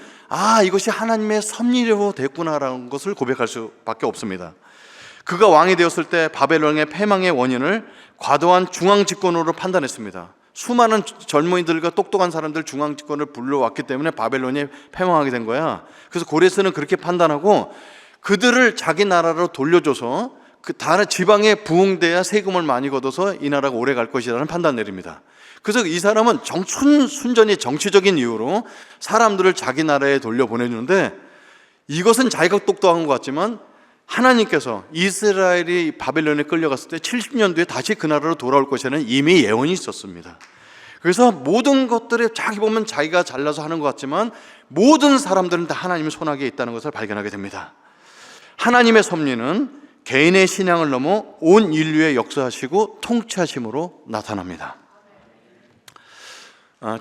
Speaker 1: 이것이 하나님의 섭리로 됐구나라는 것을 고백할 수밖에 없습니다. 그가 왕이 되었을 때 바벨론의 패망의 원인을 과도한 중앙집권으로 판단했습니다. 수많은 젊은이들과 똑똑한 사람들 중앙집권을 불러왔기 때문에 바벨론이 패망하게 된 거야. 그래서 고레스는 그렇게 판단하고 그들을 자기 나라로 돌려줘서 그 다른 지방에 부흥돼야 세금을 많이 걷어서 이 나라가 오래 갈 것이라는 판단 내립니다. 그래서 이 사람은 순전히 정치적인 이유로 사람들을 자기 나라에 돌려보내주는데, 이것은 자기가 똑똑한 것 같지만 하나님께서 이스라엘이 바벨론에 끌려갔을 때 70년 뒤에 다시 그 나라로 돌아올 것이라는 이미 예언이 있었습니다. 그래서 모든 것들이 자기 보면 자기가 잘나서 하는 것 같지만 모든 사람들은 다 하나님의 손아귀에 있다는 것을 발견하게 됩니다. 하나님의 섭리는 개인의 신앙을 넘어 온 인류에 역사하시고 통치하심으로 나타납니다.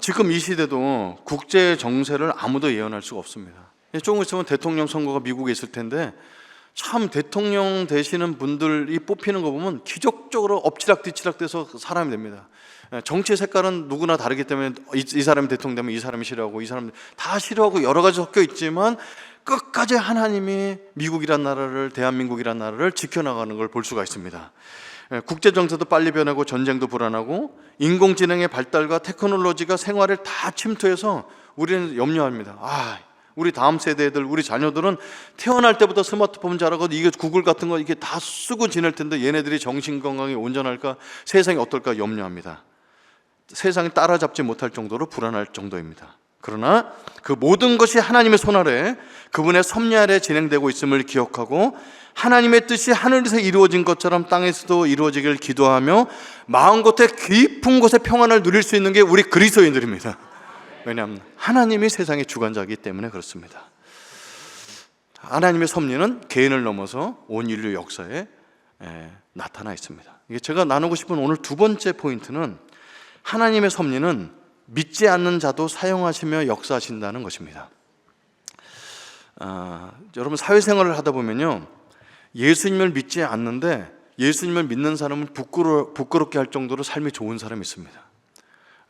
Speaker 1: 지금 이 시대도 국제 정세를 아무도 예언할 수가 없습니다. 조금 있으면 대통령 선거가 미국에 있을 텐데 참 대통령 되시는 분들이 뽑히는 거 보면 기적적으로 엎치락뒤치락 돼서 사람이 됩니다. 정치 색깔은 누구나 다르기 때문에 이 사람이 대통령 되면 이 사람이 싫어하고 이 사람이 다 싫어하고 여러 가지 섞여 있지만 끝까지 하나님이 미국이란 나라를, 대한민국이란 나라를 지켜나가는 걸 볼 수가 있습니다. 국제정세도 빨리 변하고 전쟁도 불안하고 인공지능의 발달과 테크놀로지가 생활을 다 침투해서 우리는 염려합니다. 우리 다음 세대들, 우리 자녀들은 태어날 때부터 스마트폰 잘하고 이게 구글 같은 거 이게 다 쓰고 지낼 텐데 얘네들이 정신건강이 온전할까, 세상이 어떨까 염려합니다. 세상이 따라잡지 못할 정도로 불안할 정도입니다. 그러나 그 모든 것이 하나님의 손 아래, 그분의 섭리 아래 진행되고 있음을 기억하고 하나님의 뜻이 하늘에서 이루어진 것처럼 땅에서도 이루어지길 기도하며 마음 끝에 깊은 곳에 평안을 누릴 수 있는 게 우리 그리스도인들입니다. 왜냐하면 하나님이 세상의 주관자이기 때문에 그렇습니다. 하나님의 섭리는 개인을 넘어서 온 인류 역사에 나타나 있습니다. 이게 제가 나누고 싶은 오늘 두 번째 포인트는 하나님의 섭리는 믿지 않는 자도 사용하시며 역사하신다는 것입니다. 여러분 사회생활을 하다 보면요, 예수님을 믿지 않는데 예수님을 믿는 사람은 부끄럽게 할 정도로 삶이 좋은 사람이 있습니다.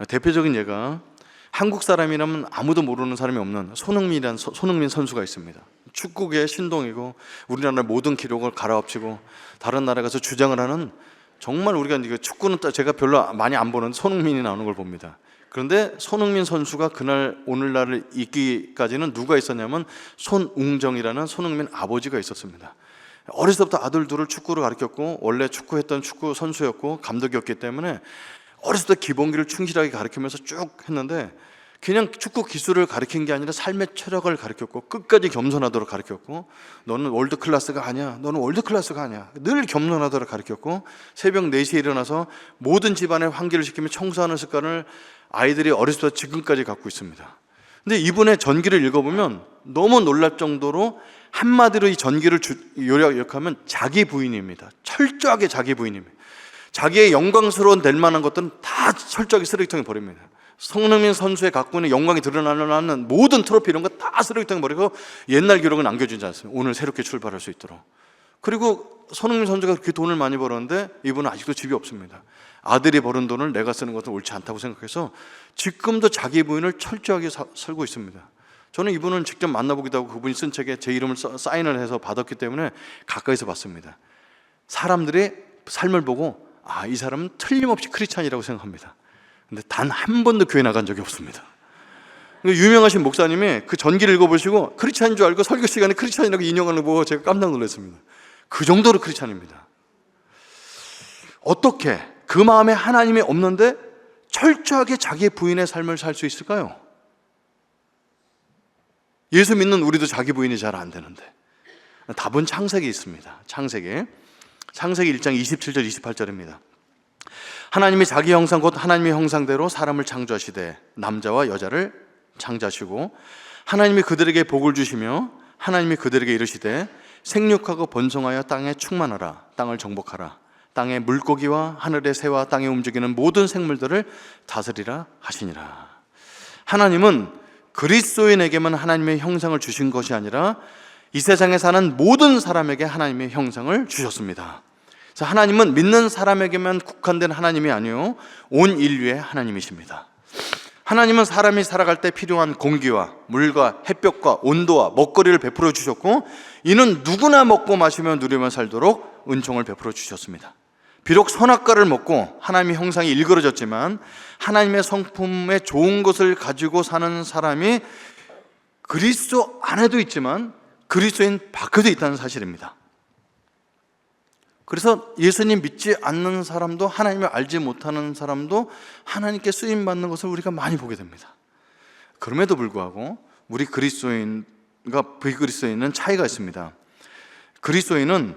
Speaker 1: 대표적인 예가 한국 사람이라면 아무도 모르는 사람이 없는 손흥민 선수가 있습니다. 축구계의 신동이고 우리나라 모든 기록을 갈아엎치고 다른 나라 가서 주장을 하는, 정말 우리가 축구는 제가 별로 많이 안 보는 손흥민이 나오는 걸 봅니다. 그런데 손흥민 선수가 그날 오늘날을 있기까지는 누가 있었냐면 손웅정이라는 손흥민 아버지가 있었습니다. 어렸을 때부터 아들 둘을 축구를 가르쳤고 원래 축구했던 축구 선수였고 감독이었기 때문에 어렸을 때 기본기를 충실하게 가르치면서 쭉 했는데 그냥 축구 기술을 가르친 게 아니라 삶의 철학을 가르쳤고 끝까지 겸손하도록 가르쳤고 너는 월드 클래스가 아니야, 너는 월드 클래스가 아니야, 늘 겸손하도록 가르쳤고 새벽 4시에 일어나서 모든 집안의 환기를 시키며 청소하는 습관을 아이들이 어렸을 때 지금까지 갖고 있습니다. 근데 이분의 전기를 읽어보면 너무 놀랄 정도로 한마디로 이 전기를 요약하면 자기 부인입니다. 철저하게 자기 부인입니다. 자기의 영광스러운 될 만한 것들은 다 철저하게 쓰레기통에 버립니다. 손흥민 선수의 갖고 있는 영광이 드러나는 모든 트로피 이런 거 다 쓰레기통에 버리고 옛날 기록은 남겨주지 않습니다. 오늘 새롭게 출발할 수 있도록. 그리고 손흥민 선수가 그렇게 돈을 많이 벌었는데 이분은 아직도 집이 없습니다. 아들이 버는 돈을 내가 쓰는 것은 옳지 않다고 생각해서 지금도 자기 부인을 철저하게 살고 있습니다. 저는 이분은 직접 만나보기도 하고 그분이 쓴 책에 제 이름을 사인을 해서 받았기 때문에 가까이서 봤습니다. 사람들의 삶을 보고 이 사람은 틀림없이 크리스찬이라고 생각합니다. 근데 단 한 번도 교회 나간 적이 없습니다. 유명하신 목사님이 그 전기를 읽어보시고 크리스찬인 줄 알고 설교 시간에 크리스찬이라고 인용하는 거 보고 제가 깜짝 놀랐습니다. 그 정도로 크리스찬입니다. 어떻게 그 마음에 하나님이 없는데 철저하게 자기의 부인의 삶을 살 수 있을까요? 예수 믿는 우리도 자기 부인이 잘 안 되는데 답은 창세기에 있습니다. 창세기 1장 27절 28절입니다. 하나님이 자기 형상 곧 하나님의 형상대로 사람을 창조하시되 남자와 여자를 창조하시고 하나님이 그들에게 복을 주시며 하나님이 그들에게 이르시되 생육하고 번성하여 땅에 충만하라, 땅을 정복하라, 땅의 물고기와 하늘의 새와 땅에 움직이는 모든 생물들을 다스리라 하시니라. 하나님은 그리스도인에게만 하나님의 형상을 주신 것이 아니라 이 세상에 사는 모든 사람에게 하나님의 형상을 주셨습니다. 그래서 하나님은 믿는 사람에게만 국한된 하나님이 아니요 온 인류의 하나님이십니다. 하나님은 사람이 살아갈 때 필요한 공기와 물과 햇볕과 온도와 먹거리를 베풀어 주셨고 이는 누구나 먹고 마시며 누리며 살도록 은총을 베풀어 주셨습니다. 비록 선악과를 먹고 하나님의 형상이 일그러졌지만 하나님의 성품에 좋은 것을 가지고 사는 사람이 그리스도 안에도 있지만 그리스도인 밖에도 있다는 사실입니다. 그래서 예수님 믿지 않는 사람도 하나님을 알지 못하는 사람도 하나님께 쓰임받는 것을 우리가 많이 보게 됩니다. 그럼에도 불구하고 우리 그리스도인과 비그리스도인은 차이가 있습니다. 그리스도인은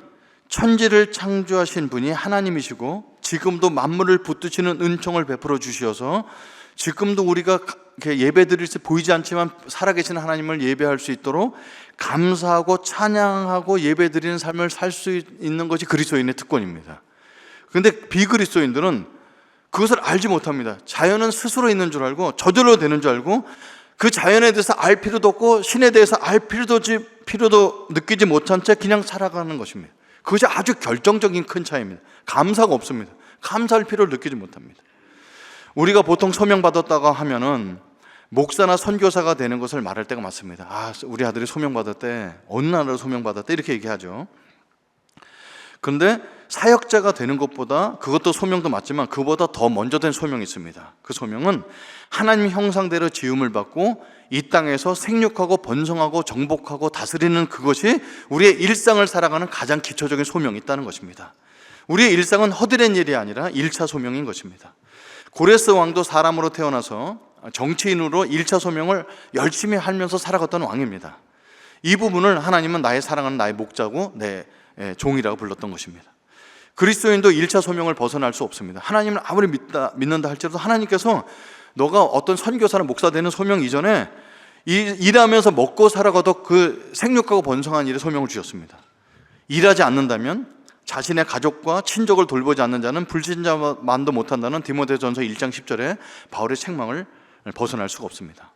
Speaker 1: 천지를 창조하신 분이 하나님이시고 지금도 만물을 붙드시는 은총을 베풀어 주셔서 지금도 우리가 이렇게 예배드릴 때 보이지 않지만 살아계신 하나님을 예배할 수 있도록 감사하고 찬양하고 예배드리는 삶을 살 수 있는 것이 그리스도인의 특권입니다. 그런데 비그리스도인들은 그것을 알지 못합니다. 자연은 스스로 있는 줄 알고 저절로 되는 줄 알고 그 자연에 대해서 알 필요도 없고 신에 대해서 알 필요도 느끼지 못한 채 그냥 살아가는 것입니다. 그것이 아주 결정적인 큰 차이입니다. 감사가 없습니다. 감사할 필요를 느끼지 못합니다. 우리가 보통 소명받았다고 하면은 목사나 선교사가 되는 것을 말할 때가 많습니다. 우리 아들이 소명받았대, 어느 나라로 소명받았대, 이렇게 얘기하죠. 그런데 사역자가 되는 것보다, 그것도 소명도 맞지만 그보다 더 먼저 된 소명이 있습니다. 그 소명은 하나님 형상대로 지음을 받고 이 땅에서 생육하고 번성하고 정복하고 다스리는 그것이 우리의 일상을 살아가는 가장 기초적인 소명이 있다는 것입니다. 우리의 일상은 허드렛 일이 아니라 1차 소명인 것입니다. 고레스 왕도 사람으로 태어나서 정치인으로 1차 소명을 열심히 하면서 살아갔던 왕입니다. 이 부분을 하나님은 나의 사랑하는 나의 목자고 내 종이라고 불렀던 것입니다. 그리스도인도 1차 소명을 벗어날 수 없습니다. 하나님을 아무리 믿는다 할지라도 하나님께서 너가 어떤 선교사나 목사 되는 소명 이전에 일하면서 먹고 살아가도 그 생육하고 번성한 일에 소명을 주셨습니다. 일하지 않는다면 자신의 가족과 친족을 돌보지 않는 자는 불신자만도 못한다는 디모데전서 1장 10절에 바울의 책망을 벗어날 수가 없습니다.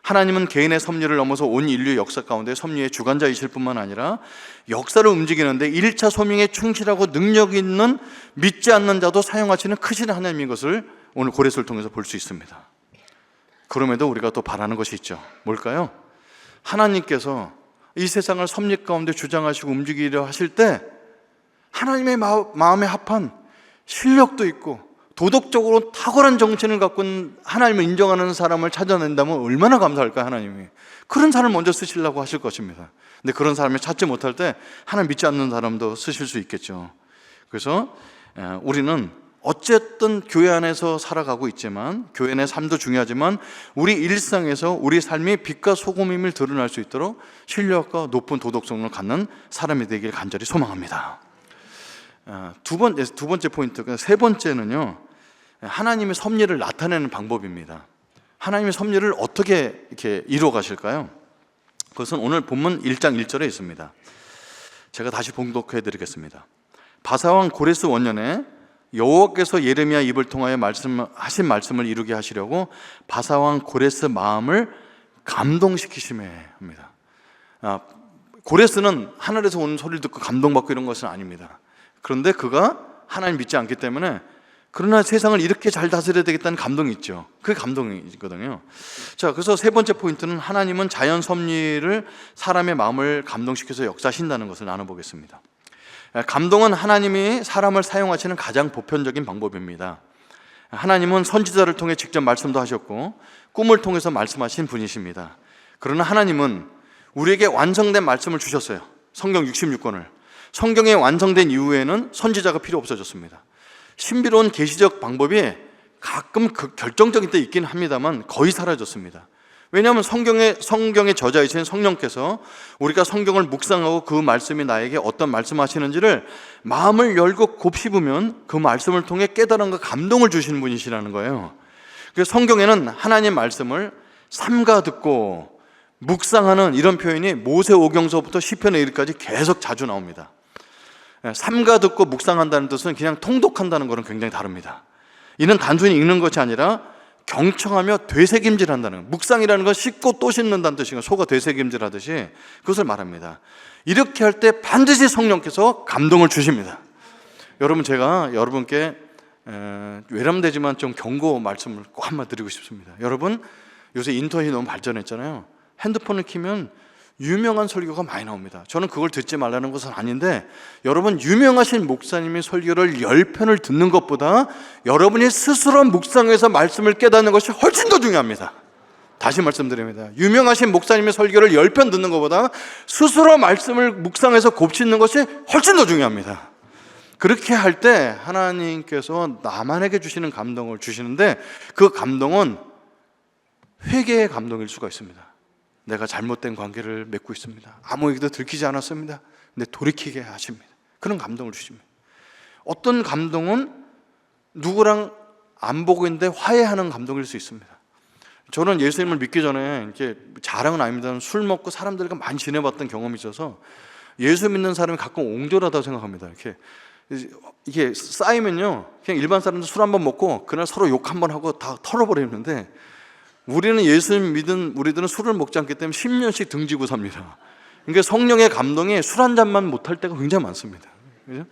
Speaker 1: 하나님은 개인의 섭리를 넘어서 온 인류 역사 가운데 섭리의 주관자이실 뿐만 아니라 역사를 움직이는데 1차 소명에 충실하고 능력 있는 믿지 않는 자도 사용하시는 크신 하나님인 것을 오늘 고레스를 통해서 볼 수 있습니다. 그럼에도 우리가 또 바라는 것이 있죠. 뭘까요? 하나님께서 이 세상을 섭리 가운데 주장하시고 움직이려 하실 때 하나님의 마음에 합한 실력도 있고 도덕적으로 탁월한 정신을 갖고 하나님을 인정하는 사람을 찾아낸다면 얼마나 감사할까요? 하나님이 그런 사람을 먼저 쓰시려고 하실 것입니다. 근데 그런 사람을 찾지 못할 때 하나님 믿지 않는 사람도 쓰실 수 있겠죠. 그래서 우리는 어쨌든 교회 안에서 살아가고 있지만 교회 내 삶도 중요하지만 우리 일상에서 우리 삶이 빛과 소금임을 드러날 수 있도록 신뢰과 높은 도덕성을 갖는 사람이 되길 간절히 소망합니다. 두 번째 포인트, 세 번째는요, 하나님의 섭리를 나타내는 방법입니다. 하나님의 섭리를 어떻게 이렇게 이루어 가실까요? 그것은 오늘 본문 1장 1절에 있습니다. 제가 다시 봉독해 드리겠습니다. 바사왕 고레스 원년에 여호와께서 예레미야 입을 통하여 하신 말씀을 이루게 하시려고 바사왕 고레스 마음을 감동시키심에 합니다. 고레스는 하늘에서 오는 소리를 듣고 감동받고 이런 것은 아닙니다. 그런데 그가 하나님 믿지 않기 때문에 그러나 세상을 이렇게 잘 다스려야 되겠다는 감동이 있죠. 그게 감동이거든요. 자, 그래서 세 번째 포인트는 하나님은 자연 섭리를 사람의 마음을 감동시켜서 역사하신다는 것을 나눠보겠습니다. 감동은 하나님이 사람을 사용하시는 가장 보편적인 방법입니다. 하나님은 선지자를 통해 직접 말씀도 하셨고 꿈을 통해서 말씀하신 분이십니다. 그러나 하나님은 우리에게 완성된 말씀을 주셨어요. 성경 66권을. 성경이 완성된 이후에는 선지자가 필요 없어졌습니다. 신비로운 계시적 방법이 가끔 결정적인 때 있긴 합니다만 거의 사라졌습니다. 왜냐하면 성경의 저자이신 성령께서 우리가 성경을 묵상하고 그 말씀이 나에게 어떤 말씀하시는지를 마음을 열고 곱씹으면 그 말씀을 통해 깨달음과 감동을 주시는 분이시라는 거예요. 그래서 성경에는 하나님 말씀을 삼가 듣고 묵상하는 이런 표현이 모세오경서부터 시편에 이르기까지 계속 자주 나옵니다. 삼가 듣고 묵상한다는 뜻은 그냥 통독한다는 것은 굉장히 다릅니다. 이는 단순히 읽는 것이 아니라 경청하며 되새김질한다는, 묵상이라는 건 씻고 또 씻는다는 뜻이고 소가 되새김질하듯이 그것을 말합니다. 이렇게 할 때 반드시 성령께서 감동을 주십니다. 여러분, 제가 여러분께 외람되지만 좀 경고 말씀을 꼭 한번 드리고 싶습니다. 여러분, 요새 인터넷이 너무 발전했잖아요. 핸드폰을 켜면 유명한 설교가 많이 나옵니다. 저는 그걸 듣지 말라는 것은 아닌데 여러분, 유명하신 목사님의 설교를 10편을 듣는 것보다 여러분이 스스로 묵상해서 말씀을 깨닫는 것이 훨씬 더 중요합니다. 다시 말씀드립니다. 유명하신 목사님의 설교를 10편 듣는 것보다 스스로 말씀을 묵상해서 곱씹는 것이 훨씬 더 중요합니다. 그렇게 할 때 하나님께서 나만에게 주시는 감동을 주시는데 그 감동은 회개의 감동일 수가 있습니다. 내가 잘못된 관계를 맺고 있습니다. 아무에게도 들키지 않았습니다. 근데 돌이키게 하십니다. 그런 감동을 주십니다. 어떤 감동은 누구랑 안 보고 있는데 화해하는 감동일 수 있습니다. 저는 예수님을 믿기 전에 이렇게 자랑은 아닙니다. 술 먹고 사람들과 많이 지내봤던 경험이 있어서 예수 믿는 사람이 가끔 옹졸하다고 생각합니다. 이게 쌓이면요, 그냥 일반 사람들 술 한 번 먹고 그날 서로 욕 한 번 하고 다 털어버리는데, 우리는 예수님 믿은 우리들은 술을 먹지 않기 때문에 10년씩 등지고 삽니다. 그러니까 성령의 감동이 술 한 잔만 못할 때가 굉장히 많습니다. 그죠?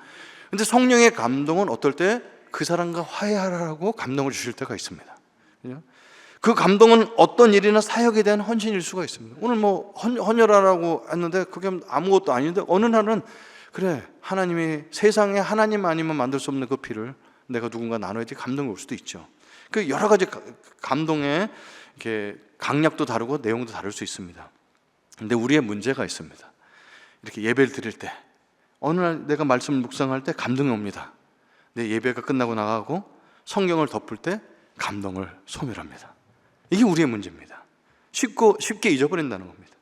Speaker 1: 근데 성령의 감동은 어떨 때 그 사람과 화해하라고 감동을 주실 때가 있습니다. 그죠? 그 감동은 어떤 일이나 사역에 대한 헌신일 수가 있습니다. 오늘 뭐 헌혈하라고 했는데 그게 아무것도 아닌데 어느 날은 그래, 하나님이 세상에 하나님 아니면 만들 수 없는 그 피를 내가 누군가 나눠야지, 감동이 올 수도 있죠. 그 여러 가지 감동의 이렇게 강약도 다르고 내용도 다를 수 있습니다. 근데 우리의 문제가 있습니다. 이렇게 예배를 드릴 때 어느 날 내가 말씀을 묵상할 때 감동이 옵니다. 내 예배가 끝나고 나가고 성경을 덮을 때 감동을 소멸합니다. 이게 우리의 문제입니다. 쉽게 잊어버린다는 겁니다.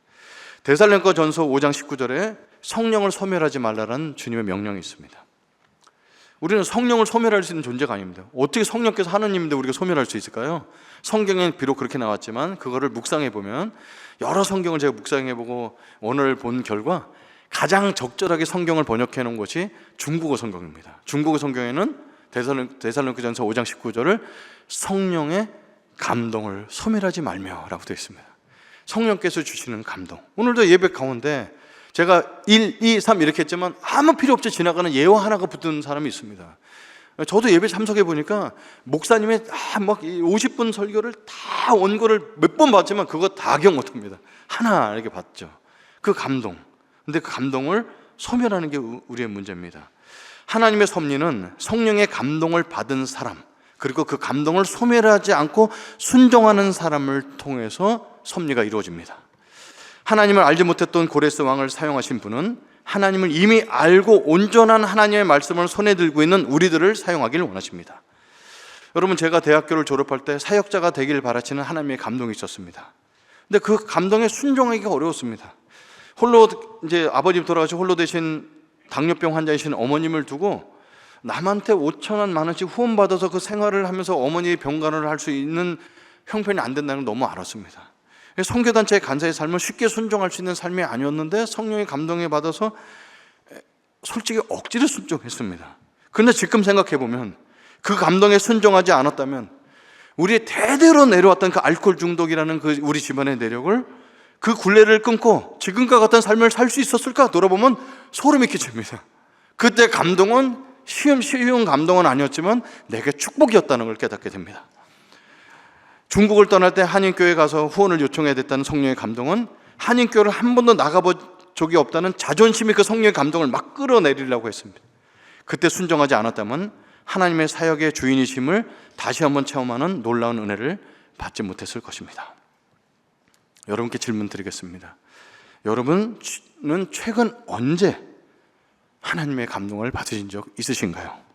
Speaker 1: 데살로니가전서 5장 19절에 성령을 소멸하지 말라라는 주님의 명령이 있습니다. 우리는 성령을 소멸할 수 있는 존재가 아닙니다. 어떻게 성령께서 하느님인데 우리가 소멸할 수 있을까요? 성경에 비록 그렇게 나왔지만 그거를 묵상해 보면, 여러 성경을 제가 묵상해 보고 오늘 본 결과 가장 적절하게 성경을 번역해 놓은 것이 중국어 성경입니다. 중국어 성경에는 데살로니가전서 5장 19절을 성령의 감동을 소멸하지 말며 라고 되어 있습니다. 성령께서 주시는 감동. 오늘도 예배 가운데 제가 1, 2, 3 이렇게 했지만 아무 필요 없이 지나가는 예화 하나가 붙은 사람이 있습니다. 저도 예배 참석해 보니까 목사님의 막 50분 설교를 다 원고를 몇 번 봤지만 그거 다 기억 못합니다. 하나 이렇게 봤죠. 그 감동. 근데 그 감동을 소멸하는 게 우리의 문제입니다. 하나님의 섭리는 성령의 감동을 받은 사람, 그리고 그 감동을 소멸하지 않고 순종하는 사람을 통해서 섭리가 이루어집니다. 하나님을 알지 못했던 고레스 왕을 사용하신 분은 하나님을 이미 알고 온전한 하나님의 말씀을 손에 들고 있는 우리들을 사용하기를 원하십니다. 여러분, 제가 대학교를 졸업할 때 사역자가 되길 바라시는 하나님의 감동이 있었습니다. 근데 그 감동에 순종하기가 어려웠습니다. 홀로 이제 아버님 돌아가시고 홀로 되신 당뇨병 환자이신 어머님을 두고 남한테 5,000원, 10,000원씩 후원받아서 그 생활을 하면서 어머니의 병간호를 할 수 있는 형편이 안 된다는 걸 너무 알았습니다. 선교단체의 간사의 삶은 쉽게 순종할 수 있는 삶이 아니었는데 성령의 감동에 받아서 솔직히 억지로 순종했습니다. 그런데 지금 생각해 보면 그 감동에 순종하지 않았다면 우리의 대대로 내려왔던 그 알코올 중독이라는 그 우리 집안의 내력을, 그 굴레를 끊고 지금과 같은 삶을 살 수 있었을까 돌아보면 소름이 끼칩니다. 그때 감동은 쉬운 감동은 아니었지만 내게 축복이었다는 걸 깨닫게 됩니다. 중국을 떠날 때 한인교회에 가서 후원을 요청해야 됐다는 성령의 감동은 한인교회를 한 번도 나가본 적이 없다는 자존심이 그 성령의 감동을 막 끌어내리려고 했습니다. 그때 순종하지 않았다면 하나님의 사역의 주인이심을 다시 한번 체험하는 놀라운 은혜를 받지 못했을 것입니다. 여러분께 질문 드리겠습니다. 여러분은 최근 언제 하나님의 감동을 받으신 적 있으신가요?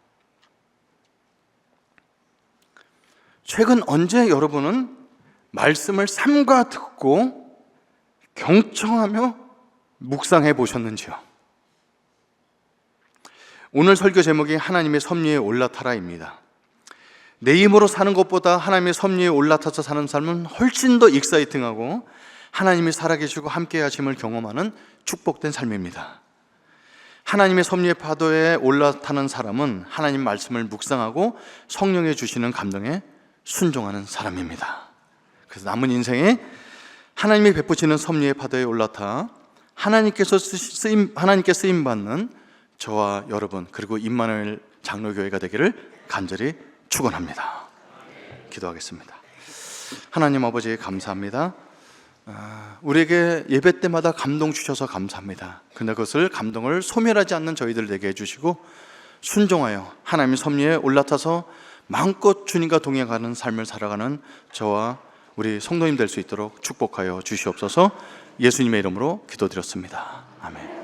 Speaker 1: 최근 언제 여러분은 말씀을 삼가 듣고 경청하며 묵상해 보셨는지요? 오늘 설교 제목이 하나님의 섭리에 올라타라입니다. 내 힘으로 사는 것보다 하나님의 섭리에 올라타서 사는 삶은 훨씬 더 익사이팅하고 하나님이 살아계시고 함께 하심을 경험하는 축복된 삶입니다. 하나님의 섭리의 파도에 올라타는 사람은 하나님 말씀을 묵상하고 성령에 주시는 감동에 순종하는 사람입니다. 그래서 남은 인생에 하나님이 베푸시는 섭리의 파도에 올라타 하나님께 쓰임 받는 저와 여러분, 그리고 임마누엘 장로교회가 되기를 간절히 축원합니다. 기도하겠습니다. 하나님 아버지, 감사합니다. 우리에게 예배 때마다 감동 주셔서 감사합니다. 근데 그것을 감동을 소멸하지 않는 저희들 되게 해주시고 순종하여 하나님의 섭리에 올라타서 마음껏 주님과 동행하는 삶을 살아가는 저와 우리 성도님 될 수 있도록 축복하여 주시옵소서. 예수님의 이름으로 기도드렸습니다. 아멘.